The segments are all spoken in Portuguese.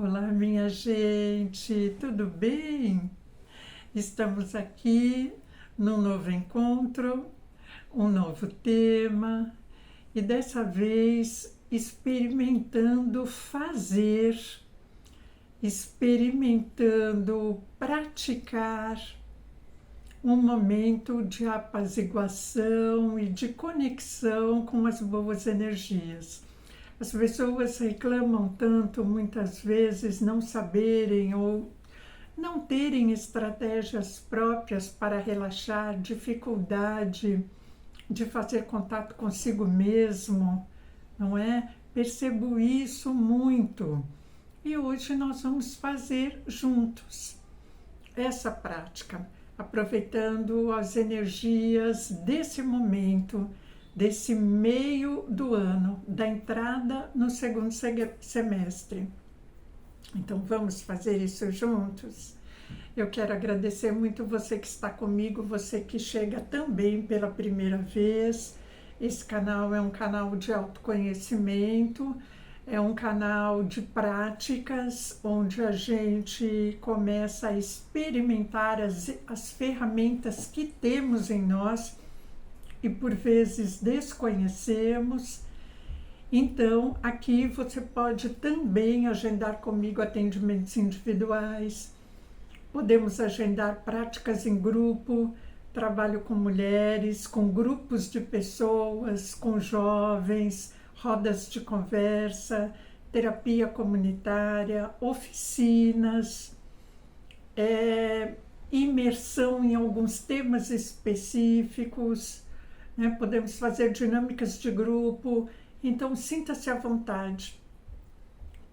Olá, minha gente, tudo bem? Estamos aqui num novo encontro, um novo tema e dessa vez experimentando fazer, experimentando praticar um momento de apaziguação e de conexão com as boas energias. As pessoas reclamam tanto, muitas vezes, não saberem ou não terem estratégias próprias para relaxar, dificuldade de fazer contato consigo mesmo, não é? Percebo isso muito. E hoje nós vamos fazer juntos essa prática, aproveitando as energias desse momento, desse meio do ano, da entrada no segundo semestre. Então vamos fazer isso juntos? Eu quero agradecer muito você que está comigo, você que chega também pela primeira vez. Esse canal é um canal de autoconhecimento, é um canal de práticas onde a gente começa a experimentar as ferramentas que temos em nós e por vezes desconhecemos. Então, aqui você pode também agendar comigo atendimentos individuais, podemos agendar práticas em grupo, trabalho com mulheres, com grupos de pessoas, com jovens, rodas de conversa, terapia comunitária, oficinas, imersão em alguns temas específicos, né? Podemos fazer dinâmicas de grupo. Então, sinta-se à vontade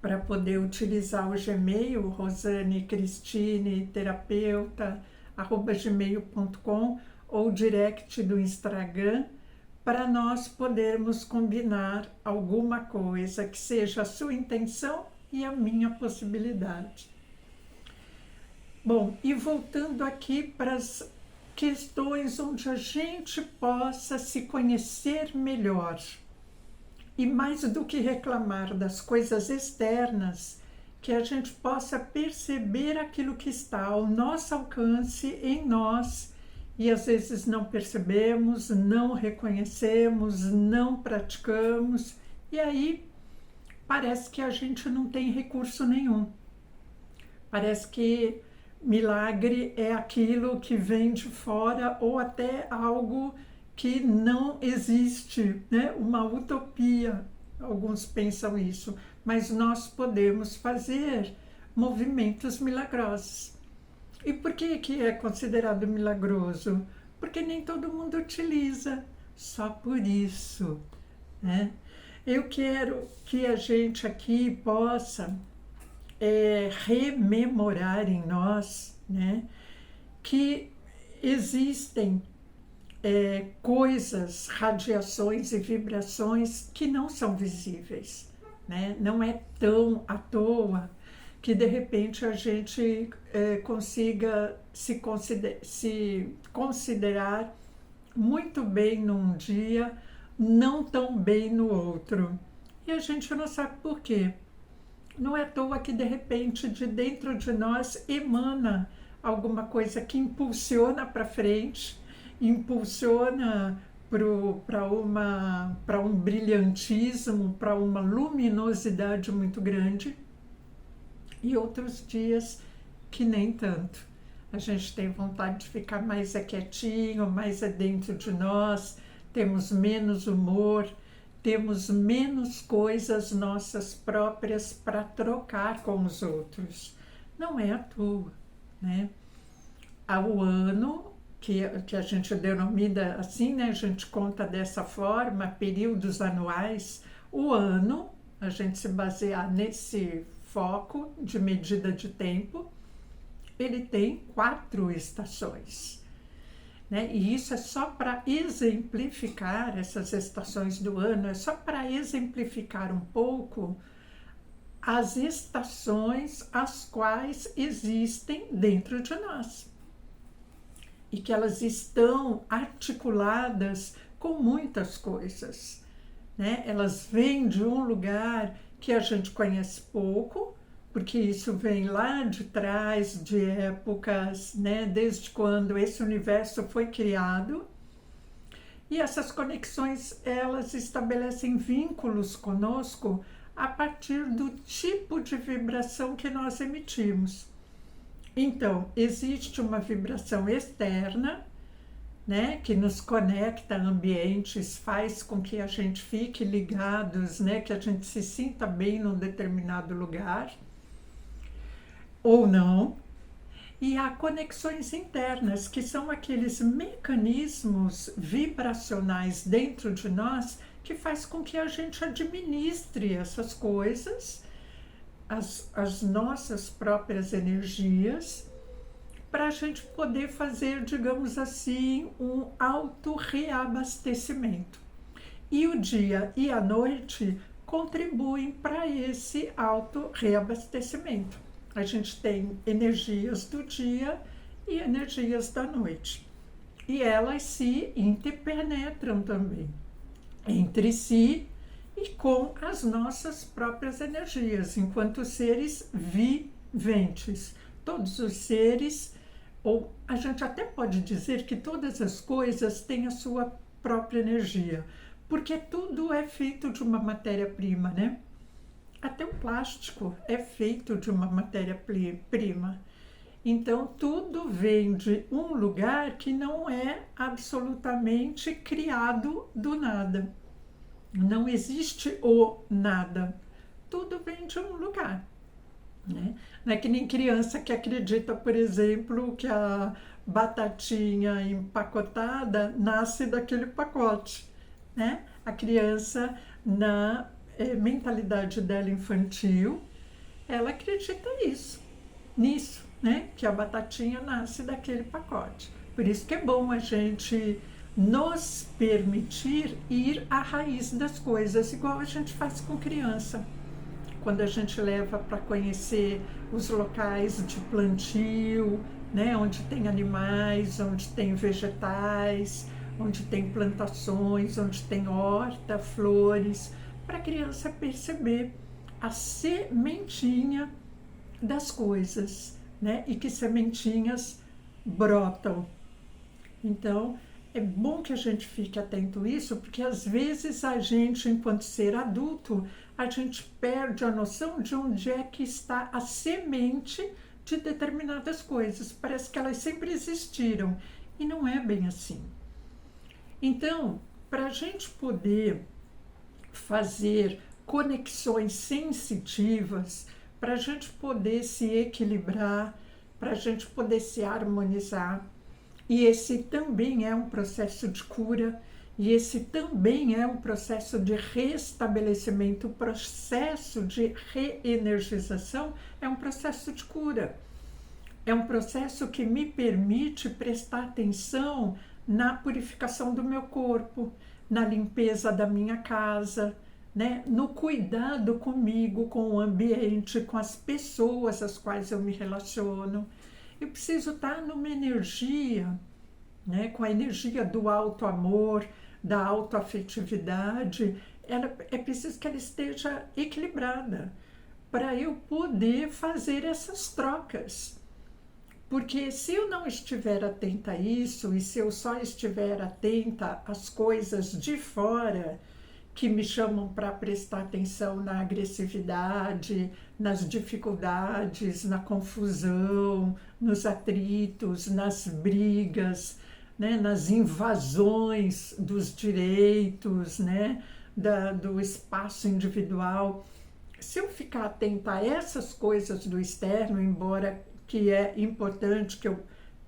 para poder utilizar o Gmail, rosanecristine.terapeuta@gmail.com ou direct do Instagram, para nós podermos combinar alguma coisa que seja a sua intenção e a minha possibilidade. Bom, e voltando aqui para as questões onde a gente possa se conhecer melhor. E mais do que reclamar das coisas externas, que a gente possa perceber aquilo que está ao nosso alcance em nós e às vezes não percebemos, não reconhecemos, não praticamos e aí parece que a gente não tem recurso nenhum. Parece que milagre é aquilo que vem de fora ou até algo que não existe, né? Uma utopia, alguns pensam isso, mas nós podemos fazer movimentos milagrosos. E por que é considerado milagroso? Porque nem todo mundo utiliza, só por isso, né? Eu quero que a gente aqui possa rememorar em nós, né, que existem coisas, radiações e vibrações que não são visíveis, né? Não é tão à toa que de repente a gente consiga se considerar muito bem num dia, não tão bem no outro. E a gente não sabe por quê. Não é à toa que de repente de dentro de nós emana alguma coisa que impulsiona para frente, impulsiona para um brilhantismo, para uma luminosidade muito grande, e outros dias que nem tanto. A gente tem vontade de ficar mais quietinho, mais dentro de nós, temos menos humor, temos menos coisas nossas próprias para trocar com os outros. Não é à toa, né? Ao ano, que a gente denomina assim, né? A gente conta dessa forma, períodos anuais. O ano, a gente se basear nesse foco de medida de tempo, ele tem 4 estações. Né? E isso é só para exemplificar essas estações do ano, é só para exemplificar um pouco as estações as quais existem dentro de nós. E que elas estão articuladas com muitas coisas, né? Elas vêm de um lugar que a gente conhece pouco, porque isso vem lá de trás, de épocas, né, desde quando esse universo foi criado. E essas conexões, elas estabelecem vínculos conosco a partir do tipo de vibração que nós emitimos. Então, existe uma vibração externa, né, que nos conecta a ambientes, faz com que a gente fique ligados, né, que a gente se sinta bem num determinado lugar, ou não. E há conexões internas, que são aqueles mecanismos vibracionais dentro de nós que faz com que a gente administre essas coisas, as nossas próprias energias, para a gente poder fazer, digamos assim, um auto-reabastecimento. E o dia e a noite contribuem para esse auto-reabastecimento. A gente tem energias do dia e energias da noite. E elas se interpenetram também entre si e com as nossas próprias energias, enquanto seres viventes. Todos os seres, ou a gente até pode dizer que todas as coisas têm a sua própria energia, porque tudo é feito de uma matéria-prima, né? Até o plástico é feito de uma matéria-prima. Então, tudo vem de um lugar que não é absolutamente criado do nada. Não existe o nada. Tudo vem de um lugar. Né? Não é que nem criança que acredita, por exemplo, que a batatinha empacotada nasce daquele pacote. Né? A criança, na mentalidade dela infantil, ela acredita nisso, né? Que a batatinha nasce daquele pacote. Por isso que é bom a gente nos permitir ir à raiz das coisas, igual a gente faz com criança. Quando a gente leva para conhecer os locais de plantio, né? Onde tem animais, onde tem vegetais, onde tem plantações, onde tem horta, flores, para a criança perceber a sementinha das coisas, né? E que sementinhas brotam. Então, é bom que a gente fique atento a isso, porque às vezes a gente, enquanto ser adulto, a gente perde a noção de onde é que está a semente de determinadas coisas. Parece que elas sempre existiram, e não é bem assim. Então, para a gente poder fazer conexões sensitivas, para a gente poder se equilibrar, para a gente poder se harmonizar. E esse também é um processo de cura, e esse também é um processo de restabelecimento, o processo de reenergização é um processo de cura. É um processo que me permite prestar atenção na purificação do meu corpo, na limpeza da minha casa, né? No cuidado comigo, com o ambiente, com as pessoas às quais eu me relaciono. Eu preciso estar numa energia, né? Com a energia do alto amor, da autoafetividade. É preciso que ela esteja equilibrada para eu poder fazer essas trocas. Porque se eu não estiver atenta a isso, e se eu só estiver atenta às coisas de fora que me chamam para prestar atenção na agressividade, nas dificuldades, na confusão, nos atritos, nas brigas, né, nas invasões dos direitos, né, do espaço individual. Se eu ficar atenta a essas coisas do externo, embora que é importante que eu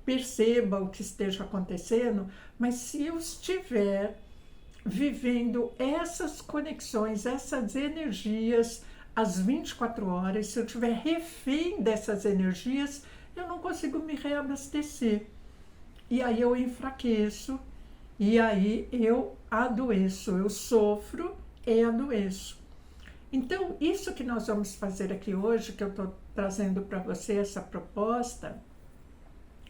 perceba o que esteja acontecendo, mas se eu estiver vivendo essas conexões, essas energias às 24 horas, se eu estiver refém dessas energias, eu não consigo me reabastecer. E aí eu enfraqueço, e aí eu adoeço, eu sofro e adoeço. Então, isso que nós vamos fazer aqui hoje, que eu estou trazendo para você essa proposta,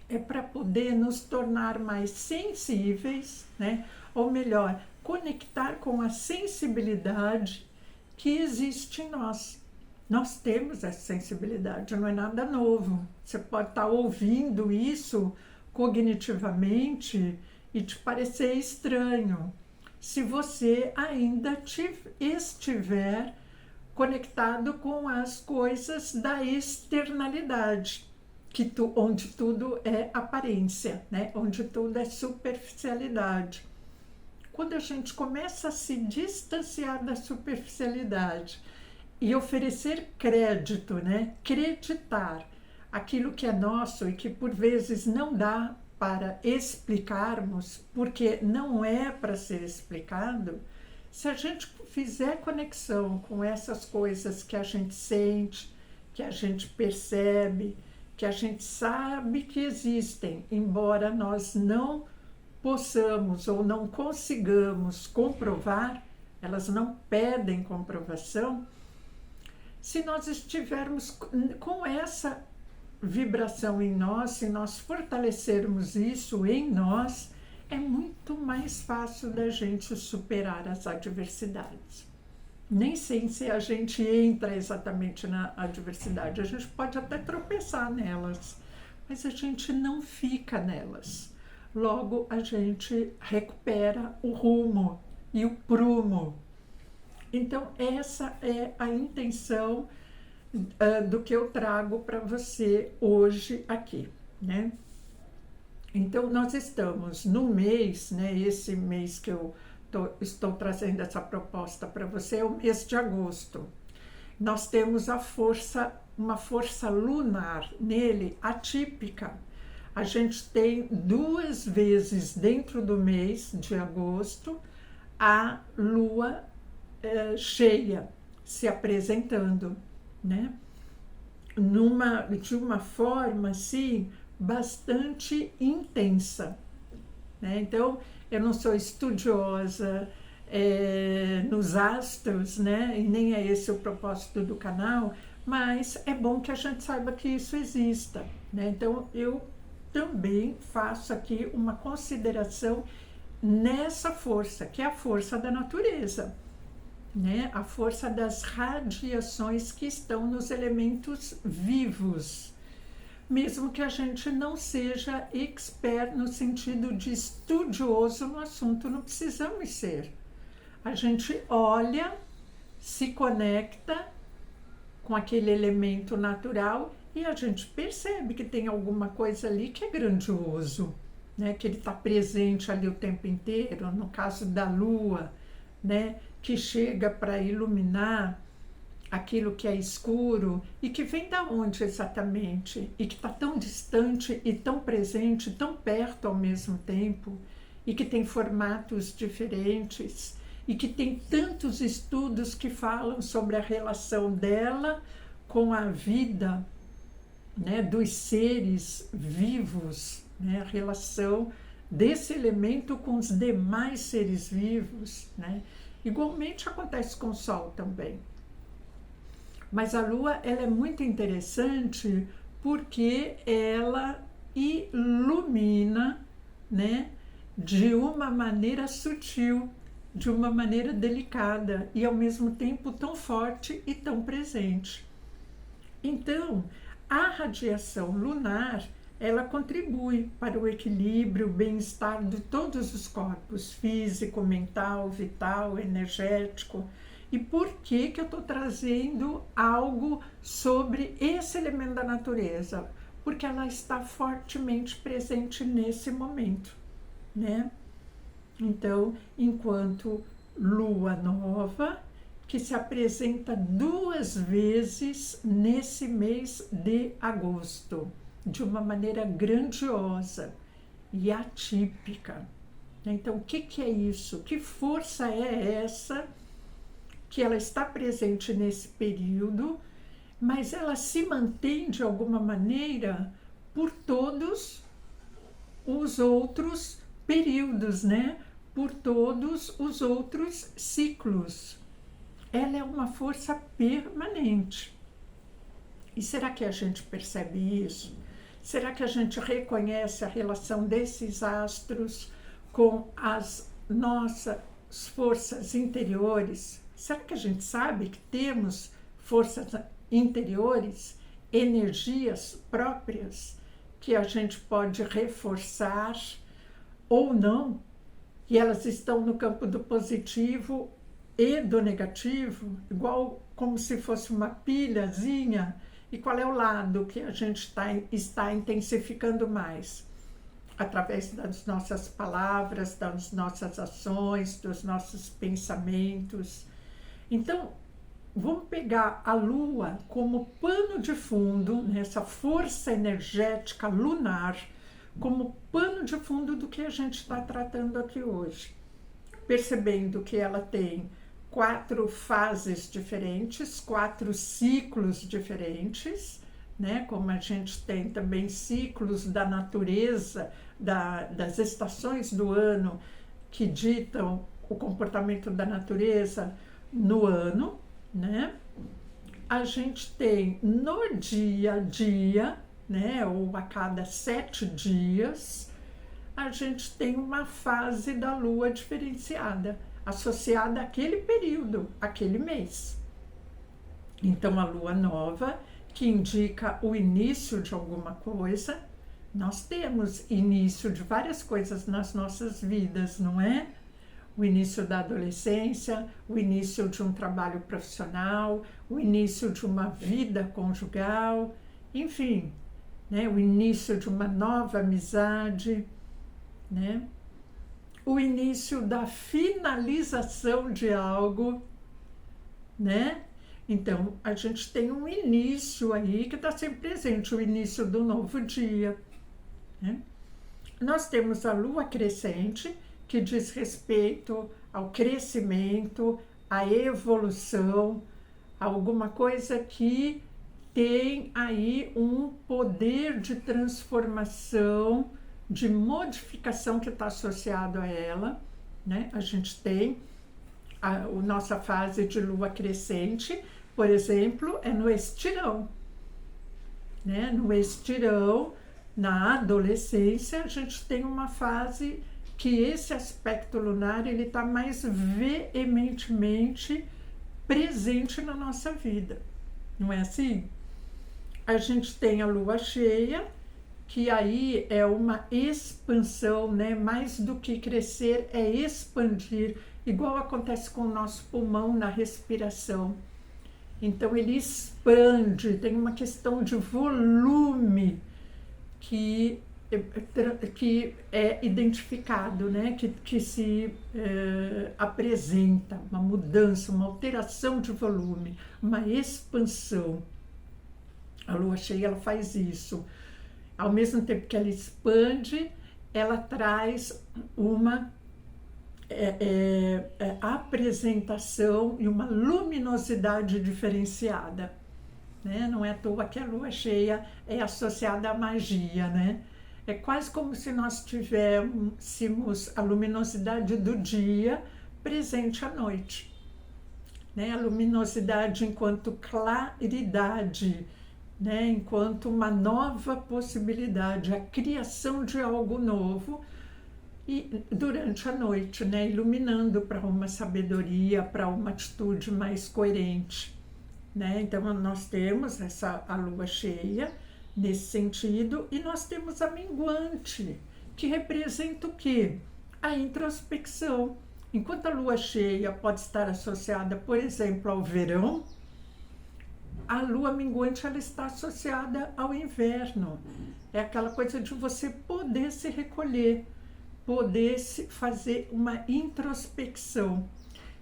é para poder nos tornar mais sensíveis, né? Ou melhor, conectar com a sensibilidade que existe em nós. Nós temos essa sensibilidade, não é nada novo. Você pode estar ouvindo isso cognitivamente e te parecer estranho, se você ainda estiver conectado com as coisas da externalidade, onde tudo é aparência, né? Onde tudo é superficialidade. Quando a gente começa a se distanciar da superficialidade e oferecer crédito, né? Creditar aquilo que é nosso e que por vezes não dá para explicarmos, porque não é para ser explicado, se a gente fizer conexão com essas coisas que a gente sente, que a gente percebe, que a gente sabe que existem, embora nós não possamos ou não consigamos comprovar, elas não pedem comprovação. Se nós estivermos com essa vibração em nós, se nós fortalecermos isso em nós, é muito mais fácil da gente superar as adversidades. Nem sei se a gente entra exatamente na adversidade, a gente pode até tropeçar nelas, mas a gente não fica nelas. Logo, a gente recupera o rumo e o prumo. Então, essa é a intenção do que eu trago para você hoje aqui, né? Então, nós estamos no mês, né? Esse mês que eu estou trazendo essa proposta para você é o mês de agosto. Nós temos uma força lunar nele atípica. A gente tem 2 vezes dentro do mês de agosto a lua cheia se apresentando, né? De uma forma assim bastante intensa, né? Então, eu não sou estudiosa nos astros, né? E nem é esse o propósito do canal, mas é bom que a gente saiba que isso exista, né? Então, eu também faço aqui uma consideração nessa força, que é a força da natureza, né? A força das radiações que estão nos elementos vivos. Mesmo que a gente não seja expert no sentido de estudioso no assunto, não precisamos ser. A gente olha, se conecta com aquele elemento natural e a gente percebe que tem alguma coisa ali que é grandioso, né? Que ele está presente ali o tempo inteiro, no caso da lua, né? Que chega para iluminar aquilo que é escuro e que vem da onde exatamente e que está tão distante e tão presente, tão perto ao mesmo tempo e que tem formatos diferentes e que tem tantos estudos que falam sobre a relação dela com a vida, né, dos seres vivos, né, a relação desse elemento com os demais seres vivos, né? Igualmente acontece com o Sol também. Mas a Lua, ela é muito interessante porque ela ilumina, né, de uma maneira sutil, de uma maneira delicada e ao mesmo tempo tão forte e tão presente. Então, a radiação lunar, ela contribui para o equilíbrio, o bem-estar de todos os corpos, físico, mental, vital, energético. E por que eu estou trazendo algo sobre esse elemento da natureza? Porque ela está fortemente presente nesse momento, né? Então, enquanto lua nova, que se apresenta 2 vezes nesse mês de agosto, de uma maneira grandiosa e atípica. Então, o que é isso? Que força é essa que ela está presente nesse período, mas ela se mantém de alguma maneira por todos os outros períodos, né? Por todos os outros ciclos. Ela é uma força permanente. E será que a gente percebe isso? Será que a gente reconhece a relação desses astros com as nossas forças interiores? Será que a gente sabe que temos forças interiores, energias próprias que a gente pode reforçar ou não, e elas estão no campo do positivo e do negativo, igual como se fosse uma pilhazinha. E qual é o lado que a gente está intensificando mais? Através das nossas palavras, das nossas ações, dos nossos pensamentos. Então, vamos pegar a Lua como pano de fundo, nessa força energética lunar, como pano de fundo do que a gente está tratando aqui hoje. Percebendo que ela tem 4 fases diferentes, 4 ciclos diferentes, né? Como a gente tem também ciclos da natureza, das estações do ano que ditam o comportamento da natureza no ano, né? A gente tem no dia a dia, né? Ou a cada 7 dias, a gente tem uma fase da Lua diferenciada, associada àquele período, àquele mês. Então, a Lua nova, que indica o início de alguma coisa, nós temos início de várias coisas nas nossas vidas, não é? O início da adolescência, o início de um trabalho profissional, o início de uma vida conjugal, enfim, né? O início de uma nova amizade, né? O início da finalização de algo, né? Então, a gente tem um início aí que está sempre presente, o início do novo dia, né? Nós temos a Lua crescente, que diz respeito ao crescimento, à evolução, alguma coisa que tem aí um poder de transformação, de modificação que está associado a ela, né? A gente tem a nossa fase de Lua crescente, por exemplo, é no estirão, né? No estirão, na adolescência, a gente tem uma fase que esse aspecto lunar ele está mais veementemente presente na nossa vida, não é assim? A gente tem a Lua cheia, que aí é uma expansão, né? Mais do que crescer, é expandir, igual acontece com o nosso pulmão na respiração. Então ele expande, tem uma questão de volume que é identificado, né? que se apresenta, uma mudança, uma alteração de volume, uma expansão. A Lua cheia ela faz isso. Ao mesmo tempo que ela expande, ela traz uma apresentação e uma luminosidade diferenciada, né? Não é à toa que a Lua cheia é associada à magia, né? É quase como se nós tivéssemos a luminosidade do dia presente à noite, né? A luminosidade enquanto claridade, né? Enquanto uma nova possibilidade, a criação de algo novo, e durante a noite, né? Iluminando para uma sabedoria, para uma atitude mais coerente, né? Então nós temos a Lua cheia nesse sentido, e nós temos a minguante, que representa o quê? A introspecção. Enquanto a Lua cheia pode estar associada, por exemplo, ao verão, a Lua minguante ela está associada ao inverno. É aquela coisa de você poder se recolher, poder fazer uma introspecção.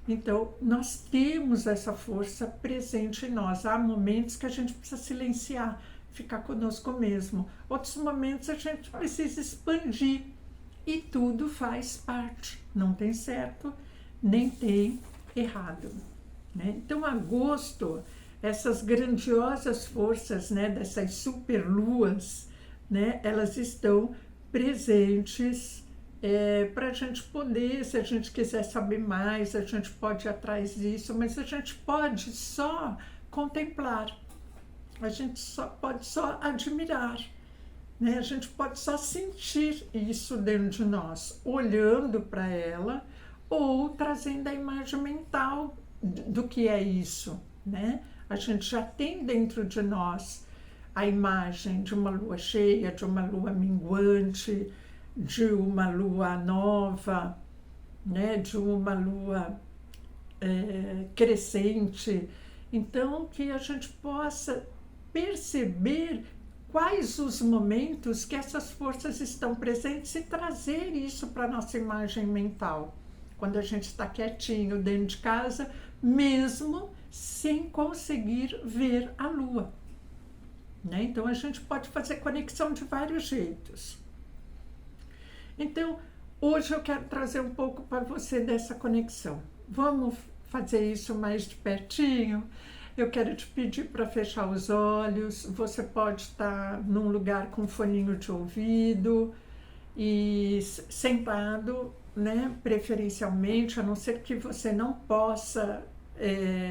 Então, nós temos essa força presente em nós. Há momentos que a gente precisa silenciar, ficar conosco mesmo. Outros momentos a gente precisa expandir. E tudo faz parte. Não tem certo, nem tem errado, né? Então, agosto, essas grandiosas forças, né, dessas superluas, né, elas estão presentes para a gente poder, se a gente quiser saber mais, a gente pode ir atrás disso, mas a gente pode só contemplar, a gente pode só admirar, né? A gente pode só sentir isso dentro de nós, olhando para ela ou trazendo a imagem mental do que é isso, né? A gente já tem dentro de nós a imagem de uma lua cheia, de uma lua minguante, de uma lua nova, né, de uma lua crescente. Então, que a gente possa perceber quais os momentos que essas forças estão presentes e trazer isso para a nossa imagem mental. Quando a gente está quietinho dentro de casa, mesmo sem conseguir ver a lua. Né? Então, a gente pode fazer conexão de vários jeitos. Então, hoje eu quero trazer um pouco para você dessa conexão. Vamos fazer isso mais de pertinho? Eu quero te pedir para fechar os olhos. Você pode estar num lugar com foninho de ouvido e sentado, né? Preferencialmente, a não ser que você não possa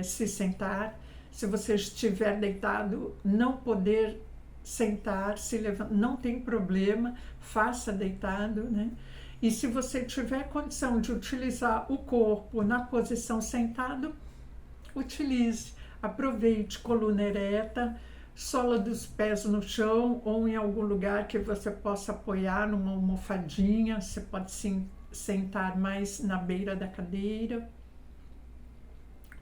se sentar. Se você estiver deitado, não poder sentar, se levantar, não tem problema, faça deitado, né? E se você tiver condição de utilizar o corpo na posição sentado, utilize. Aproveite, coluna ereta, sola dos pés no chão ou em algum lugar que você possa apoiar numa almofadinha. Você pode sim sentar mais na beira da cadeira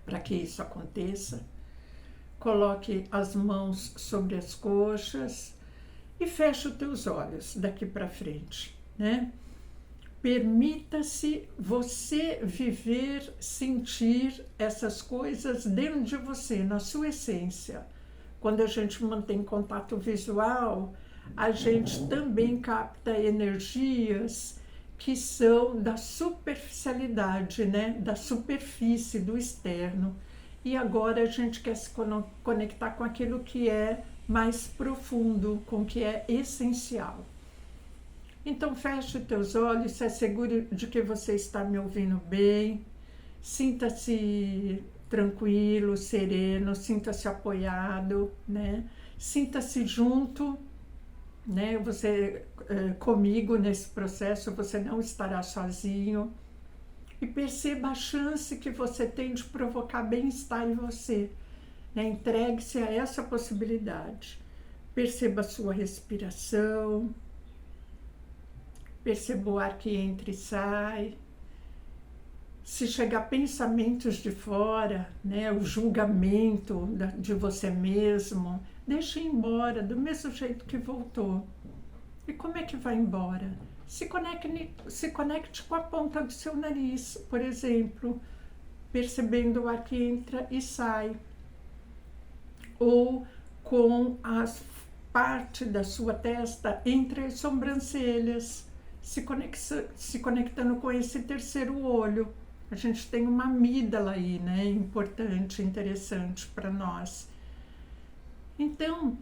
para que isso aconteça. Coloque as mãos sobre as coxas e feche os teus olhos daqui para frente, né? Permita-se você viver, sentir essas coisas dentro de você, na sua essência. Quando a gente mantém contato visual, a gente também capta energias que são da superficialidade, né? Da superfície, do externo. E agora a gente quer se conectar com aquilo que é mais profundo, com o que é essencial. Então feche os teus olhos, se assegure de que você está me ouvindo bem, sinta-se tranquilo, sereno, sinta-se apoiado, né? Sinta-se junto, né? Você comigo nesse processo, você não estará sozinho. E perceba a chance que você tem de provocar bem-estar em você, né? Entregue-se a essa possibilidade. Perceba a sua respiração. Perceba o ar que entra e sai. Se chegar pensamentos de fora, né, o julgamento de você mesmo, deixe ir embora do mesmo jeito que voltou. E como é que vai embora? Se conecte com a ponta do seu nariz, por exemplo, percebendo o ar que entra e sai. Ou com a parte da sua testa entre as sobrancelhas, se conectando com esse terceiro olho. A gente tem uma amígdala aí, né? Importante, interessante para nós. Então,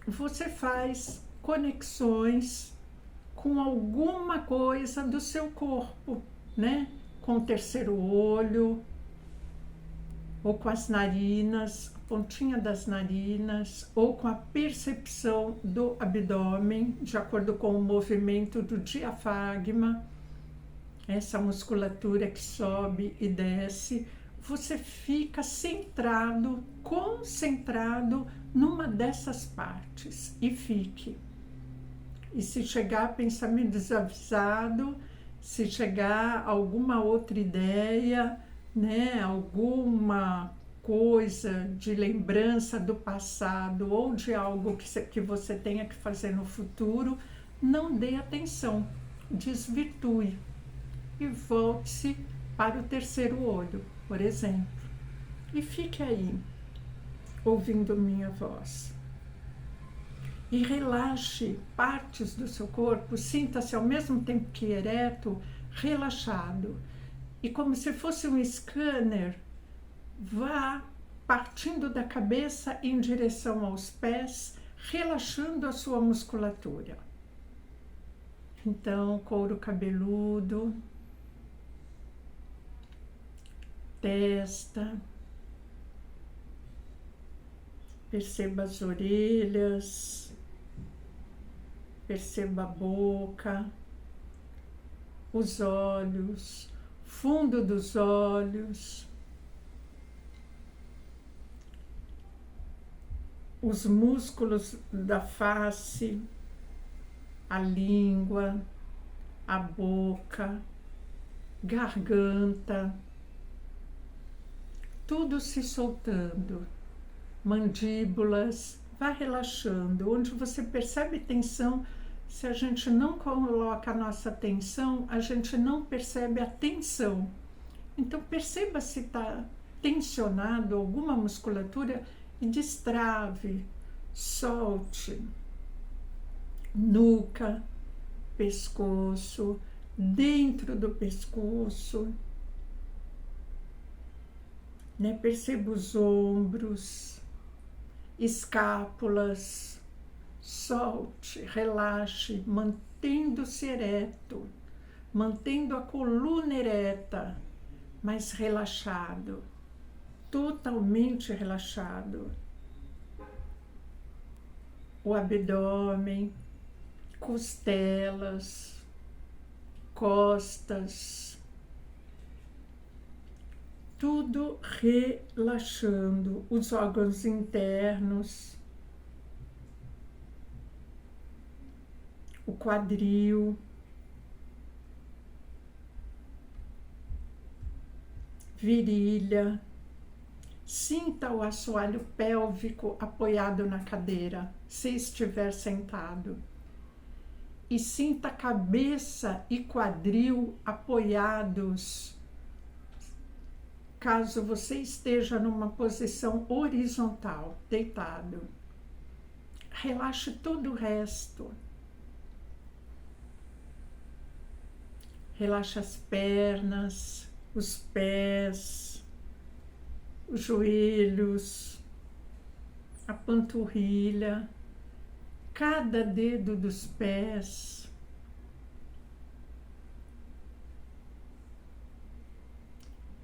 você faz conexões com alguma coisa do seu corpo, né? Com o terceiro olho, ou com as narinas, a pontinha das narinas, ou com a percepção do abdômen, de acordo com o movimento do diafragma, essa musculatura que sobe e desce. Você fica centrado, concentrado numa dessas partes e fique. E se chegar pensamento desavisado, se chegar alguma outra ideia, né, alguma coisa de lembrança do passado ou de algo que você tenha que fazer no futuro, não dê atenção, desvirtue e volte-se para o terceiro olho, por exemplo, e fique aí, ouvindo minha voz. E relaxe partes do seu corpo, sinta-se ao mesmo tempo que ereto, relaxado. E como se fosse um scanner, vá partindo da cabeça em direção aos pés, relaxando a sua musculatura. Então, couro cabeludo, testa, perceba as orelhas, perceba a boca, os olhos, fundo dos olhos, os músculos da face, a língua, a boca, garganta, tudo se soltando, mandíbulas, vai relaxando. Onde você percebe tensão, se a gente não coloca a nossa atenção, a gente não percebe a tensão. Então perceba se está tensionado alguma musculatura e destrave, solte. Nuca, pescoço, dentro do pescoço, né? Perceba os ombros, escápulas, solte, relaxe, mantendo-se ereto, mantendo a coluna ereta, mas relaxado, totalmente relaxado. O abdômen, costelas, costas, tudo relaxando, os órgãos internos, o quadril, virilha. Sinta o assoalho pélvico apoiado na cadeira, se estiver sentado. E sinta cabeça e quadril apoiados, caso você esteja numa posição horizontal, deitado. Relaxe todo o resto. Relaxe as pernas, os pés, os joelhos, a panturrilha, cada dedo dos pés.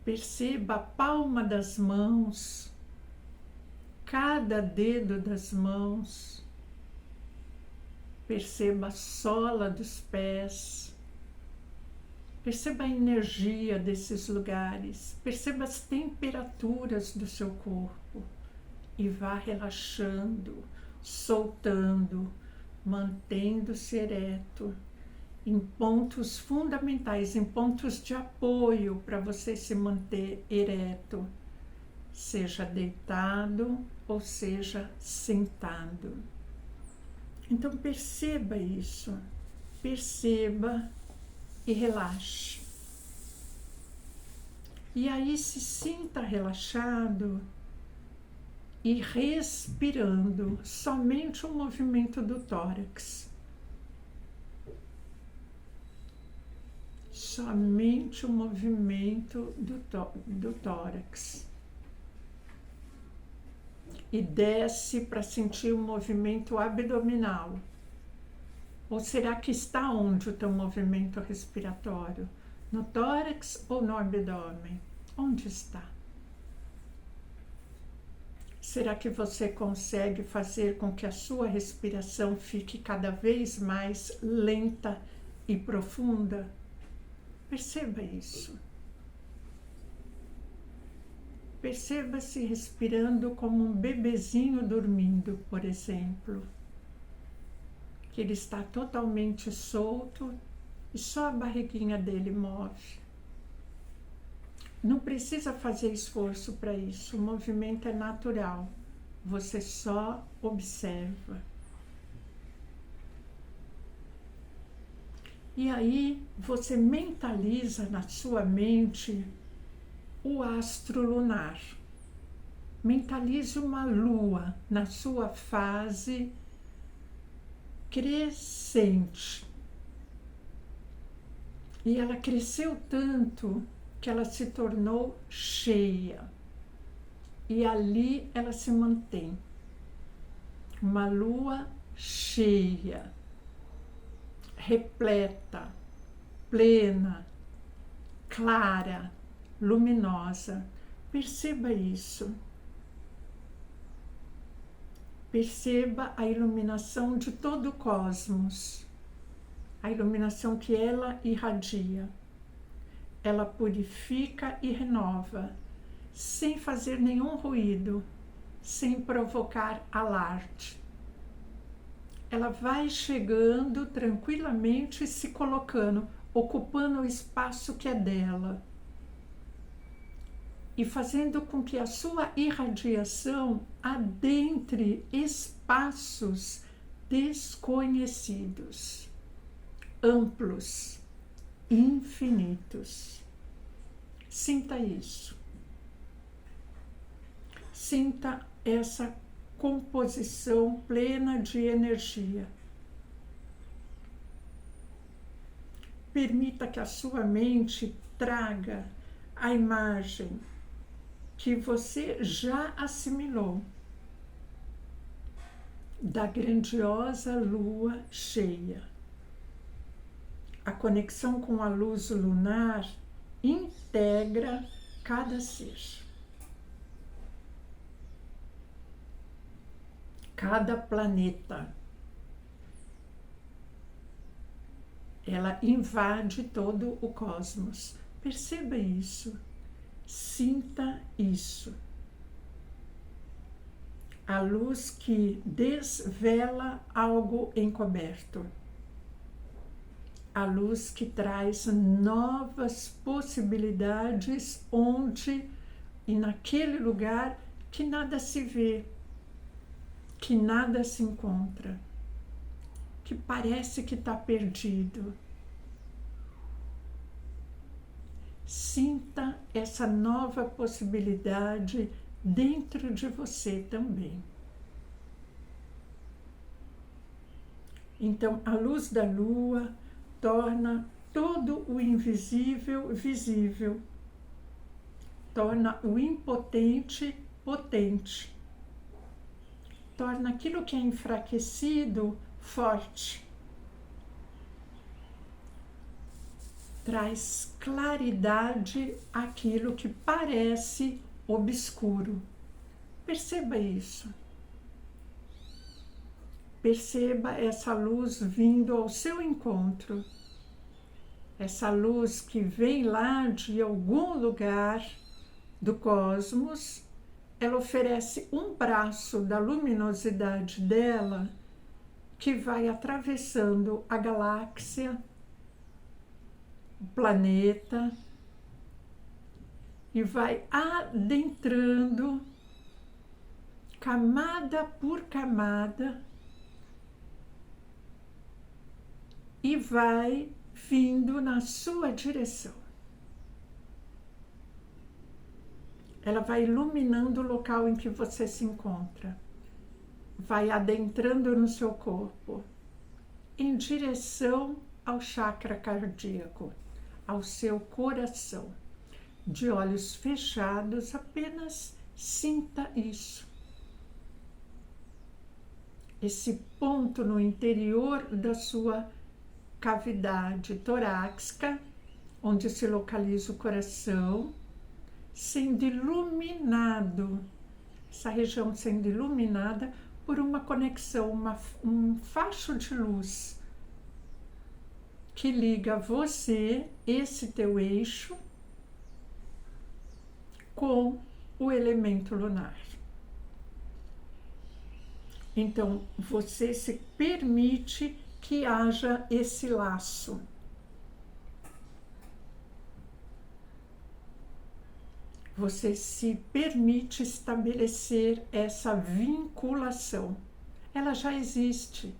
Perceba a palma das mãos, cada dedo das mãos. Perceba a sola dos pés. Perceba a energia desses lugares, perceba as temperaturas do seu corpo e vá relaxando, soltando, mantendo-se ereto em pontos fundamentais, em pontos de apoio para você se manter ereto, seja deitado ou seja sentado. Então perceba isso, perceba e relaxe. E aí se sinta relaxado e respirando somente o movimento do tórax. Somente o movimento do tórax. E desce para sentir o movimento abdominal. Ou será que está onde o teu movimento respiratório? No tórax ou no abdômen? Onde está? Será que você consegue fazer com que a sua respiração fique cada vez mais lenta e profunda? Perceba isso. Perceba-se respirando como um bebezinho dormindo, por exemplo. Que ele está totalmente solto e só a barriguinha dele move. Não precisa fazer esforço para isso, o movimento é natural, você só observa. E aí você mentaliza na sua mente o astro lunar. Mentalize uma lua na sua fase crescente. E ela cresceu tanto que ela se tornou cheia. E ali ela se mantém. Uma lua cheia, repleta, plena, clara, luminosa. Perceba isso. Perceba a iluminação de todo o cosmos, a iluminação que ela irradia. Ela purifica e renova, sem fazer nenhum ruído, sem provocar alarde. Ela vai chegando tranquilamente, se colocando, ocupando o espaço que é dela e fazendo com que a sua irradiação adentre espaços desconhecidos, amplos, infinitos. Sinta isso. Sinta essa composição plena de energia. Permita que a sua mente traga a imagem que você já assimilou da grandiosa lua cheia. A conexão com a luz lunar integra cada ser. Cada planeta. Ela invade todo o cosmos. Perceba isso. Sinta isso. A luz que desvela algo encoberto. A luz que traz novas possibilidades onde e naquele lugar que nada se vê, que nada se encontra, que parece que está perdido. Sinta essa nova possibilidade dentro de você também. Então, a luz da lua torna todo o invisível visível, torna o impotente potente, torna aquilo que é enfraquecido forte, traz claridade àquilo que parece obscuro. Perceba isso. Perceba essa luz vindo ao seu encontro. Essa luz que vem lá de algum lugar do cosmos, ela oferece um braço da luminosidade dela que vai atravessando a galáxia, o planeta, e vai adentrando camada por camada e vai vindo na sua direção. Ela vai iluminando o local em que você se encontra, vai adentrando no seu corpo, em direção ao chakra cardíaco, ao seu coração. De olhos fechados, apenas sinta isso. Esse ponto no interior da sua cavidade torácica, onde se localiza o coração, sendo iluminado, essa região sendo iluminada por uma conexão, um facho de luz que liga você, esse teu eixo, com o elemento lunar. Então, você se permite que haja esse laço. Você se permite estabelecer essa vinculação. Ela já existe,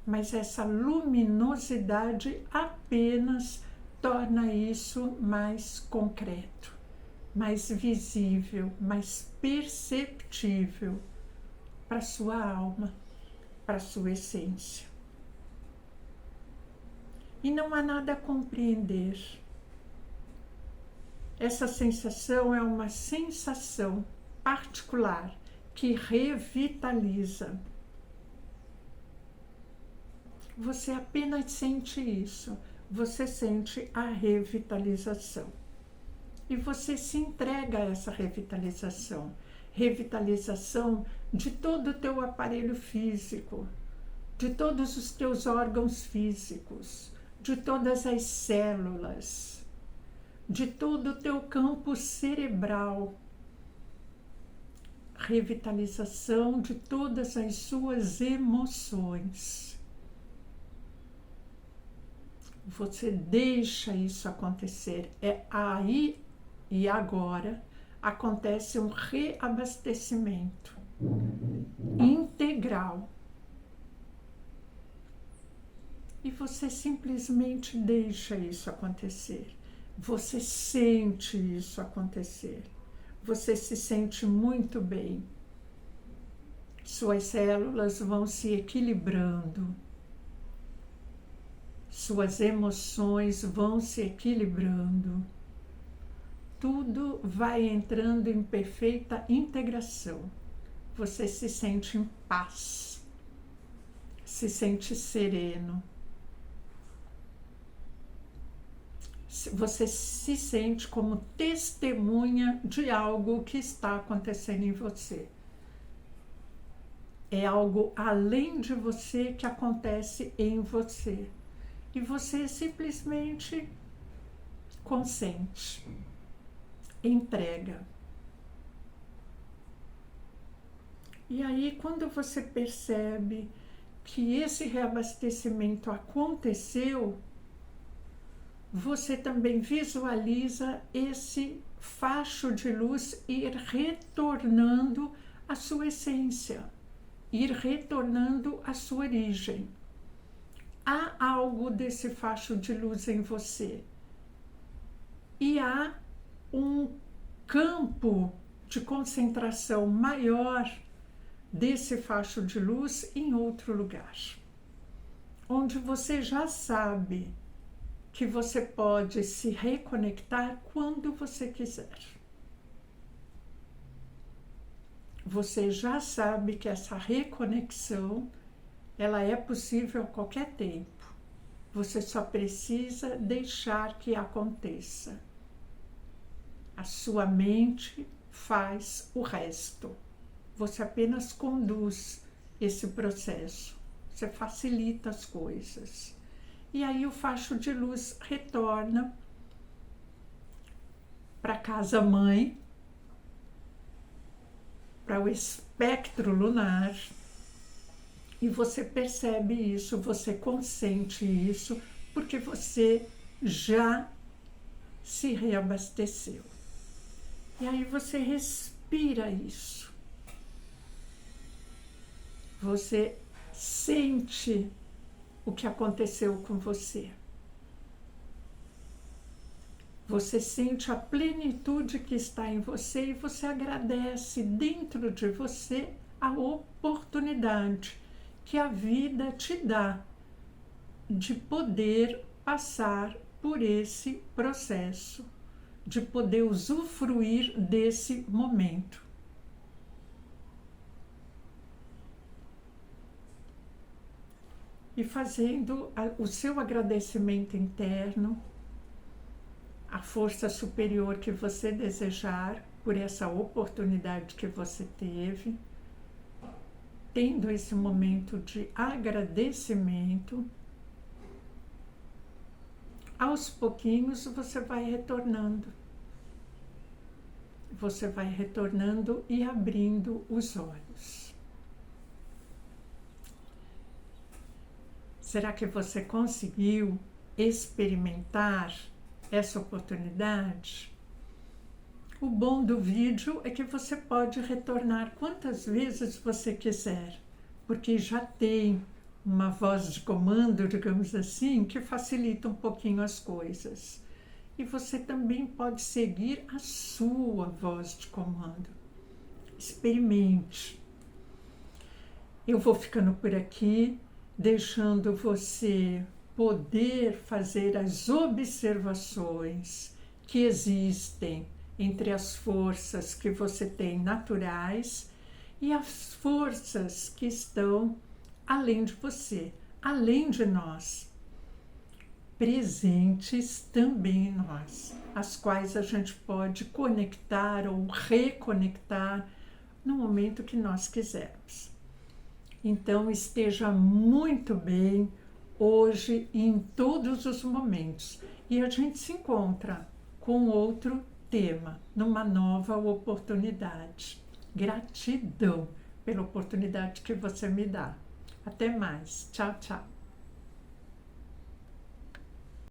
mas essa luminosidade apenas torna isso mais concreto, mais visível, mais perceptível para a sua alma, para a sua essência. E não há nada a compreender. Essa sensação é uma sensação particular que revitaliza. Você apenas sente isso, você sente a revitalização. E você se entrega a essa revitalização. Revitalização de todo o teu aparelho físico, de todos os teus órgãos físicos, de todas as células, de todo o teu campo cerebral. revitalização de todas as suas emoções. Você deixa isso acontecer. É aí e agora acontece um reabastecimento integral. E você simplesmente deixa isso acontecer. Você sente isso acontecer. Você se sente muito bem. Suas células vão se equilibrando. Suas emoções vão se equilibrando. Tudo vai entrando em perfeita integração. Você se sente em paz. Se sente sereno. Você se sente como testemunha de algo que está acontecendo em você. É algo além de você que acontece em você. E você simplesmente consente, entrega. E aí, quando você percebe que esse reabastecimento aconteceu, você também visualiza esse facho de luz ir retornando à sua essência, ir retornando à sua origem. Há algo desse facho de luz em você e há um campo de concentração maior desse facho de luz em outro lugar, onde você já sabe que você pode se reconectar quando você quiser. Você já sabe que essa reconexão, ela é possível a qualquer tempo. Você só precisa deixar que aconteça. A sua mente faz o resto. Você apenas conduz esse processo. Você facilita as coisas. E aí o facho de luz retorna para a casa-mãe, para o espectro lunar, e você percebe isso, você consente isso, porque você já se reabasteceu. E aí você respira isso. Você sente o que aconteceu com você. Você sente a plenitude que está em você e você agradece dentro de você a oportunidade que a vida te dá de poder passar por esse processo, de poder usufruir desse momento. E fazendo o seu agradecimento interno, a força superior que você desejar por essa oportunidade que você teve, tendo esse momento de agradecimento, aos pouquinhos você vai retornando. Você vai retornando e abrindo os olhos. Será que você conseguiu experimentar essa oportunidade? O bom do vídeo é que você pode retornar quantas vezes você quiser, porque já tem uma voz de comando, digamos assim, que facilita um pouquinho as coisas. E você também pode seguir a sua voz de comando. Experimente. Eu vou ficando por aqui, deixando você poder fazer as observações que existem entre as forças que você tem naturais e as forças que estão além de você, além de nós, presentes também em nós, as quais a gente pode conectar ou reconectar no momento que nós quisermos. Então, esteja muito bem hoje e em todos os momentos. E a gente se encontra com outro tema, numa nova oportunidade. Gratidão pela oportunidade que você me dá. Até mais. Tchau, tchau.